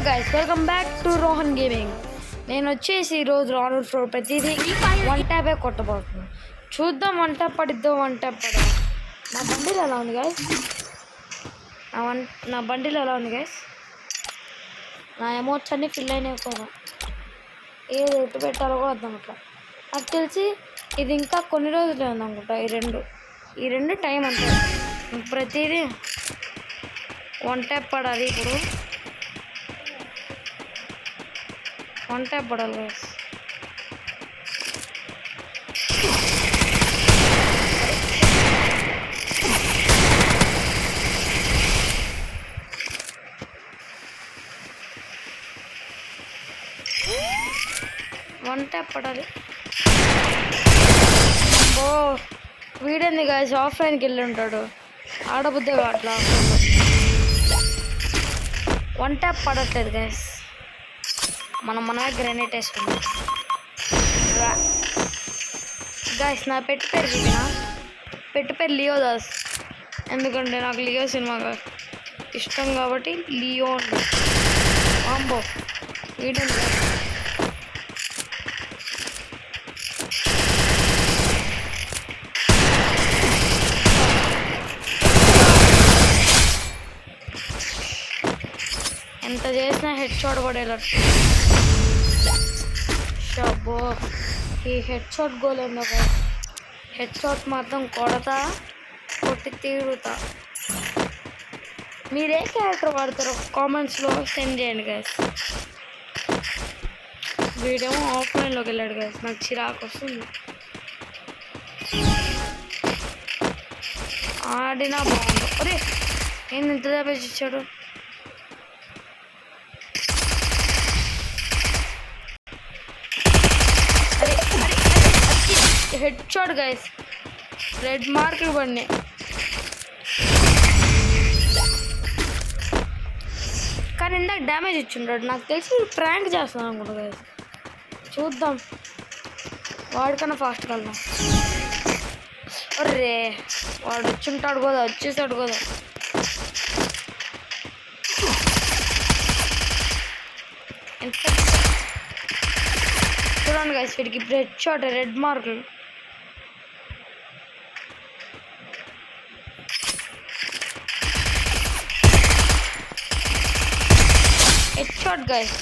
Guys welcome back to Rohan gaming. నేను వచ్చేసి ఈరోజు రానుల్ ఫ్లోర్ ప్రతిదీ వన్ ట్యాపే కొట్టబోతున్నాను. చూద్దాం వన్ ట్యాప్ పడిద్దో వన్ ట్యాప్ పడదు. నా బండిలో ఎలా ఉంది గైస్? నా బండిలో ఎలా ఉంది గైస్? నా ఎమోట్స్ అన్నీ ఫిల్ అయినాయి కూడా. ఏది ఎట్టు పెట్టాలో అర్థం అట్లా. నాకు తెలిసి ఇది ఇంకా కొన్ని రోజులే ఉందనుకుంటా. ఈ రెండు టైం అంటే ప్రతిదీ వన్ ట్యాప్ పడాలి. ఇప్పుడు వన్ ట్యాప్ పడాలి గైస్. వన్ ట్యాప్ పడాలి. ఓ వీడేంది గైస్ ఆఫ్లైన్కి వెళ్ళి ఉంటాడు. ఆడబుద్దే అట్లా వన్ ట్యాప్ పడట్లేదు గైస్. మనమే గ్రెనేట్ వేసుకున్నాం గైస్. నా పెట్టు పేరు చెప్పిన పెట్టు పేరు లియో దాస్. ఎందుకంటే నాకు లియో సినిమా ఇష్టం కాబట్టి లియో ఆంబో వీడియో. ఎంత చేసినా హెడ్ షాట్ పడేలా. షబ్బో ఈ హెడ్ షాట్ గోల్ ఏందో గైస్. హెడ్ షాట్ మాత్రం కొట్టి తీరుతా. మీరు ఏ క్యారెక్టర్ వాడతారో కామెంట్స్లో సెండ్ చేయండి గైస్. వీడేమో ఆఫ్లైన్లోకి వెళ్ళాడు గైస్. నాకు చిరాకు వస్తుంది. ఆడినా బాగుండు. అరే ఏంది ఇంత డ్యామేజ్ ఇచ్చాడు? Head shot guys. రెడ్ మార్కులు పడినాయి. కానీ ఇందాక డ్యామేజ్ ఇచ్చిండాడు. నాకు తెలిసి ప్రాంక్ చేస్తున్నాను అనుకుంటా గైస్. చూద్దాం వాడికన్నా ఫాస్ట్గా వెళ్దాం. అర్రే వాడు వచ్చుంటాడు కదా, వచ్చేసాడు కదా. చూడండి గైస్ వీడికి హెడ్ షాట్ రెడ్ మార్కులు. Head shot guys.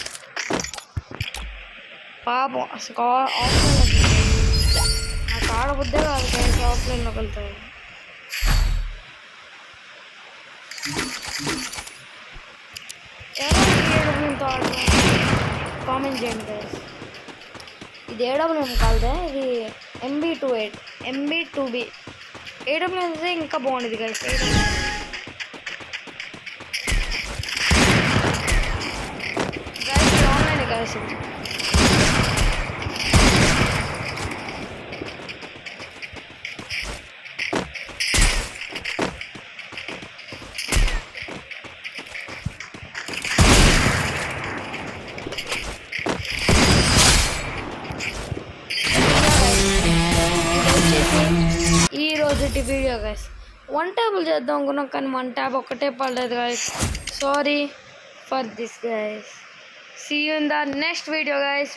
పాపం అసలు ఆఫ్లైన్లో నాకు ఆడబుద్దే కాదు గైస్. ఆఫ్లైన్లోకి వెళ్తాయి. ఏడబ్ల్యూతో కామెంట్ చేయండి గైస్. ఇది ఏడబ్ల్యూ కాదే, ఇది MB28 MB2B. ఏడబ్ల్యూ అయితే ఇంకా బాగుండేది గైస్. Online guys. ఈ రోజుటి వీడియో గైస్ వన్ ట్యాబుల్ చేద్దాం అనుకున్నాం కానీ వన్ ట్యాబ్ ఒక్కటే పడలేదు guys. Sorry for this guys. See you in the next video guys.